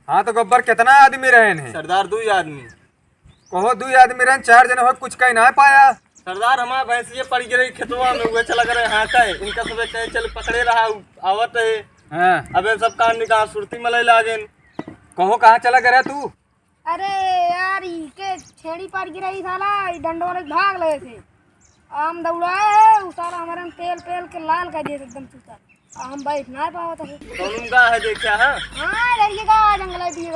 हाँ तो गब्बर कितना आदमी रहे हैं? सरदार 2 आदमी। कहो 2 आदमी रहे, 4 जने हो, कुछ कहीं ना पाया। सरदार हमारा भैंसिए पड़ गई खेतवा में, हुए चला करे हाँका है इनका सब कहीं चल पकड़े रहा आवत है। हाँ। अबे सब कान निकाल सुरती मलई लागेन। कहो कहाँ चला गया तू? अरे यार के छेड़ी पर गिरा साला डंडोरे भाग लगे थे। हम दौड़ाए है उस साला हमारे तेल पेल के लाल कर दिए एकदम चूता। हम बैठ ना पावा था। कौन का है देखा है? हाँ लड़के का जंगल दिए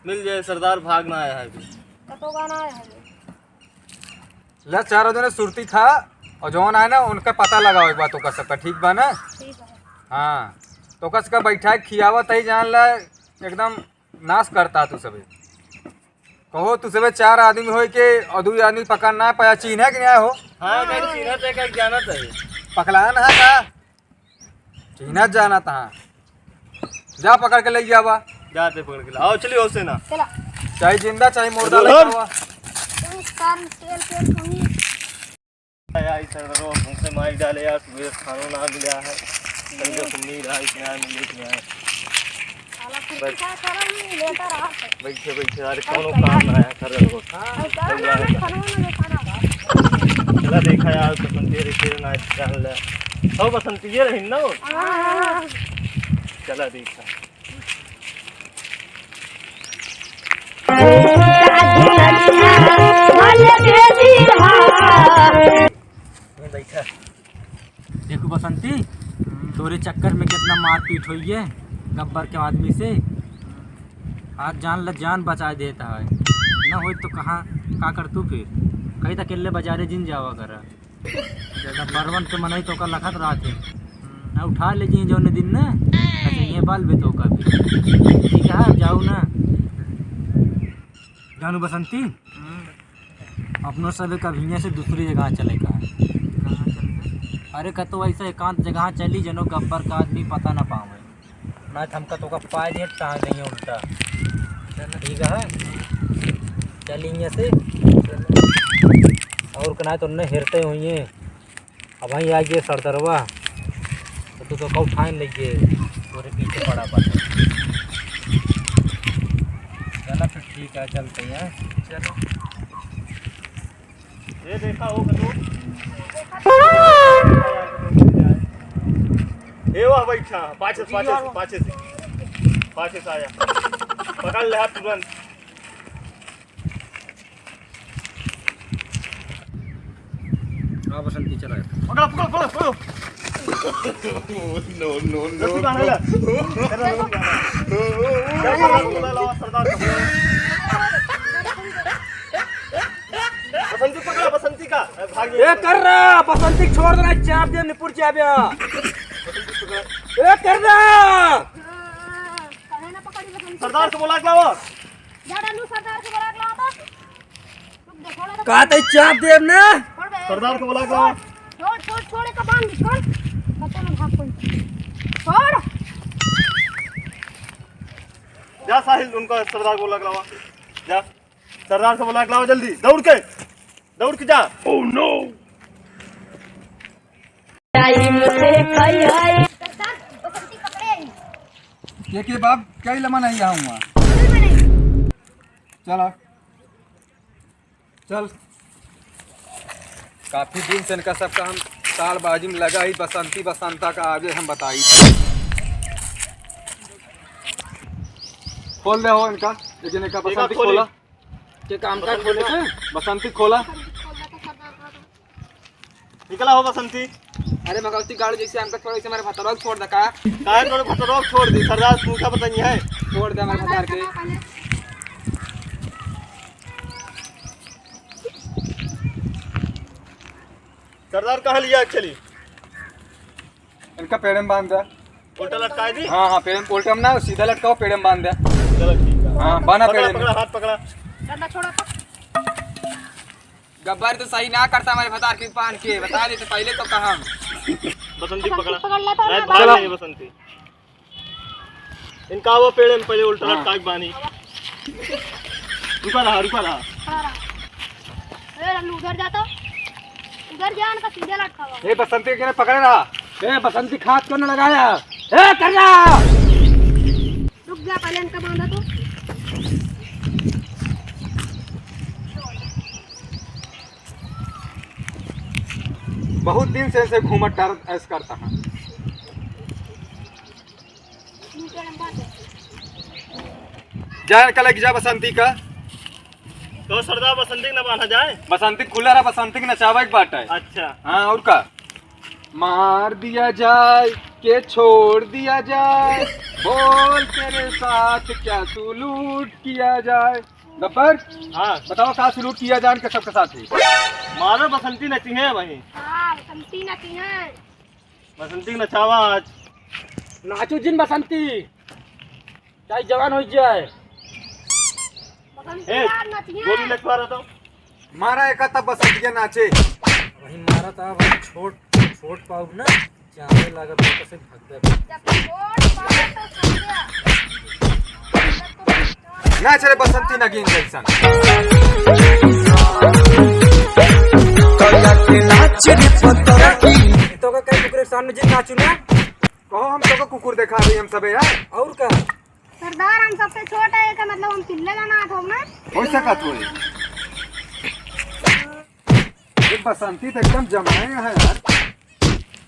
मिल जाए सरदार भागना आया है अभी। कतो गाना है ला 4 जने सुरती था और जौन आए ना उनका पता लगाओ एक बात तो का सबका ठीक बा ना? ठीक है। हाँ तो कस का बैठा खियावा तही जान ला एकदम नाश करता तू सबे। कहो तू सबे 4 आदमी हो के और 2 आदमी पकड़ ना पाया, चिन्ह कि नहीं हो? हाँ कहीं चिन्हत है कहीं जानत है। पकड़ान है का चिन्ह जाना था, जा पकड़ के ले जावा। जाते पकड़ के आओ चलिए हो से ना चला चाहे जिंदा चाहे मुर्दा लेके आवा। तुम कार तेल पेल कहीं यार सरदारों हमसे मार डाले यार, सुबह खाना ना मिला है संजय सुन्नी रहा इतना मिले इतना है। साला कुछ का साला नहीं लेता रहा। बैठे बैठे यार कौन काम आया कर रहे हो? चला देखा यार बसंती रे ना चल हो बसंती ये रही ना। चला देखा बैठा। देखो बसंती, तोरे चक्कर में कितना मारपीट हुई है गब्बर के आदमी से। आज जान बचा देता है ना, हो तो कहाँ का कर तू फिर कहीं तक अकेले बाजारे जिन जावा कर बरवन के मनई तो का लखत रहा थे ना, उठा ले जी जो दिन ना ये बाल बे तो का भी ठीक है। जाओ ना जानू बसंती, अपनों सब कभी से दूसरी जगह चले का। अरे कतो ऐसा एकांत जगह चली जनो गब्बर का आदमी पता ना पावे ना, हमका तो का पाए दे टांग नहीं उल्टा। ठीक है चली यहाँ से और कना तो न हेरते हुई है। अब वहीं आ गए सरदरवा तो कौ ठान लीजिए तोरे पीछे पड़ा पड़ा। चला फिर ठीक है चलते हैं। चलो ये देखा हो करो ये वाह बैठा पाछे से आया पकड़ ले हाथ तुरंत। हाँ बसंती चला पकड़ो नो बसंती पकड़ा बसंती का भाग ए कर रहा बसंती छोड़ देना चाप दे निपुर चाबिया ए कर रहा कहे ना पकड़ी बसंती। सरदार को बुला के लाओ। जा डालू सरदार को बुला के लाओ तो तुम देखो ना का ते चाप देव ना। छोड़ बे। सरदार को बुला के लाओ। छोड़ का बांध छोड़ बता ना भाग कोई छोड़। जा साहिल उनको सरदार को बुला के लाओ। जा सरदार से बुला के लाओ जल्दी दौड़ के जा। ओह नो सरदार बसंती पकड़े के बाप कई लमन नहीं आऊँगा। चलो चल, काफी दिन से इनका सबका हम सालबाजी में लगा ही बसंती बसंता का आगे हम बताई। खोल दे हो इनका लेकिन इनका बसंती खोला के काम का खोले थे बसंती खोला। निकला हो बसंती। अरे मगलती गाड़ी जैसे हमका छोड़ इसे मेरे भतरवा छोड़ दे का काहे तोरे भतरवा छोड़ दी सरदार मुखा बताइए है छोड़ दे हमारे भतार के। सरदार कहाँ लिया चली इनका पेड़ में बांध दे। उल्टा लटका दी। हाँ पेड़ में उल्टा में ना सीधा लटकाओ पेड़ में बांध दे। चलो ठीक है। हाँ बांधा पेड़ में। पकड़ा हाथ पकड़ा। डंडा छोड़ा गब्बर तो सही ना करता हमारे भतार की पान के बता देते पहले तो कहा। बसंती पकड़ा पकड़ लेता मैं है भाग नहीं बसंती। इनका वो पेड़ में पहले उल्टा लटका के बानी। रुका रहा खड़ा रहा। ए उधर जाता उधर जान का सीधा लटका हुआ। ए बसंती के पकड़े रहा। ए बसंती खाद क्यों न लगाया? ए कर रहा। रुक जा पहले इनका बांधा तो बहुत दिन से ऐसे घूमट डर ऐसे करता है। जाए कल जा बसंती का तो सरदार बसंती न बांधा जाए। बसंती खुला रहा, बसंती की नचावा एक बाट है। अच्छा हाँ और का मार दिया जाए के छोड़ दिया जाए, बोल तेरे साथ क्या सुलूट किया जाए। गब्बर हाँ बताओ कहाँ सुलूट किया जाए के सबके साथ ही। मारो बसंती नची है वही। हाँ बसंती नची है। बसंती नचावा आज। नाचू जिन बसंती चाहे जवान हो जाए। बसंती ए यार नची गोली है। लचवा रहा था। मारा एक तब बसंती के नाचे। वही मारा था वही छोट पाऊ ना चाहे लगा तो से भाग गया। जब वोट पाए तो समझा। नाच रे बसंती नगीन जैसन। तो का कई कुकुर सामने जिन नाचू ना कहो हम तो कुकुर देखा रही हम सबे यार। और का सरदार हम सबसे छोटा है का मतलब हम पिल्ले का नाथ हो ना। हो सका तो ये बसंती तो एकदम जमाए है यार।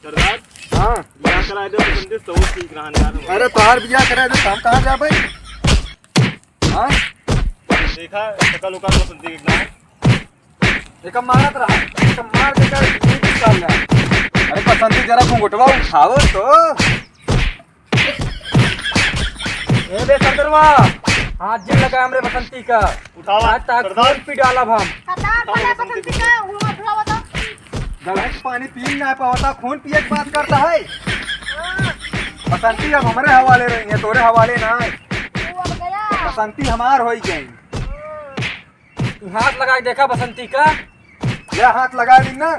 सरदार हाँ क्या कराए दे बसंती तो वो ठीक रहा यार। अरे तोहार बिया करे तो हम कहाँ जा भाई। हाँ देखा शकल उका बसंती कितना है। एक मारत रहा, एक मार देकर नीचे निकाल रहा। अरे बसंती जरा घुंघटवा उठाओ तो। ए बे सरदरवा हाथ जिन लगा हमरे बसंती का। उठावा आज तक सरदार। खून पी डाला हम। सरदार पहले बसंती का हुआ बुलावा था। गला के पानी पी ना पाता, खून पिए की बात करता है। बसंती अब हमारे हवाले रही है, तोरे हवाले ना। वो अब गया। बसंती हमार हो गई। तू हाथ लगा के देखा बसंती का। ये हाथ लगा दी ना।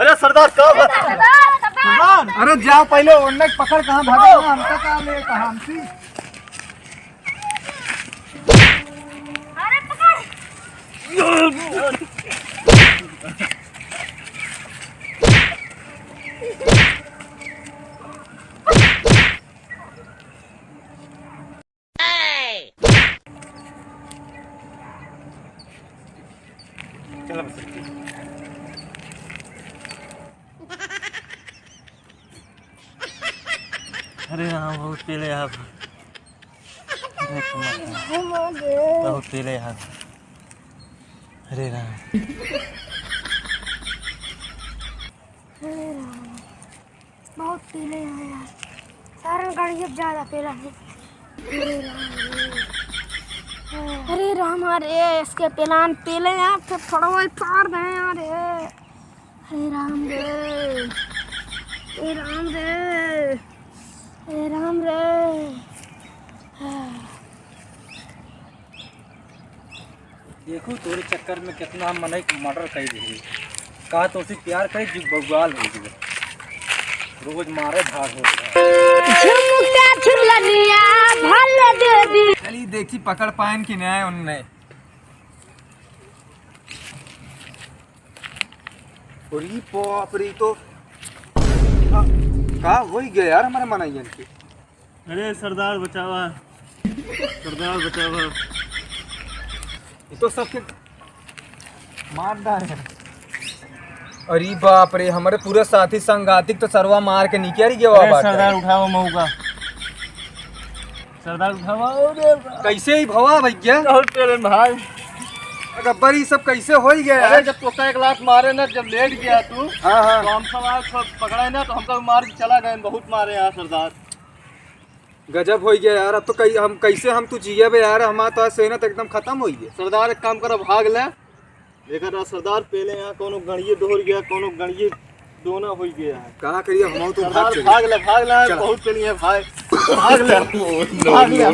अरे सरदार कब सरदार अरे जाओ पहले उन्ने पकड़ कहाँ भागा हमका कहाँ ले कहाँ हमसी। अरे पकड़। चलो बसंती। अरे हाँ बहुत पीले आप। बहुत पीले यार। अरे राम बहुत पीले हैं यार। सारा गाड़ी जब ज्यादा पीला है। अरे राम अरे इसके पिलान पीले हैं फिर थोड़ा बहुत फाड़ दें यार। अरे राम रे, अरे राम रे, अरे राम रे। देखो तोरे चक्कर में कितना मनई मर्डर कर दी। कहा तो उसे प्यार करे जी बगवाल हो गई। रोज मारे भाग हो चली देखी पकड़ पाएन कि नहीं उनने। अरे बाप रे तो का हो ही गया यार हमारे मनाइयन के। अरे सरदार बचावा, सरदार बचावा। ये तो सबके मार डाले। अरे बाप रे हमारे पूरे साथी संगातिक तो सरवा मार के निकल गया। अरे सरदार उठावा मऊका, सरदार उठावा। कैसे ही भवा भैया बहुत पीले भाई। गब्बर ये सब कैसे हो ही गया अरे यार। जब तोका एक लात मारे ना, जब लेट गया तू हाँ हाँ तो हम सब आज सब पकड़े ना, तो हमको मार के चला गए। बहुत मारे यार सरदार। गजब हो गया यार। अब तो हम कैसे हम तू जिये बे यार। हमारा तो सेना तो एकदम खत्म हो गया। सरदार एक काम करो, भाग ले। देखा सरदार पहले यहाँ कोनो गणिये डोर गया, कोनो गणिये दोना हो गया है। कहाँ करिए हम तो सरदार भाग ले, भाग ले। चला। बहुत पहले है भाई। भाग ले, भाग ले।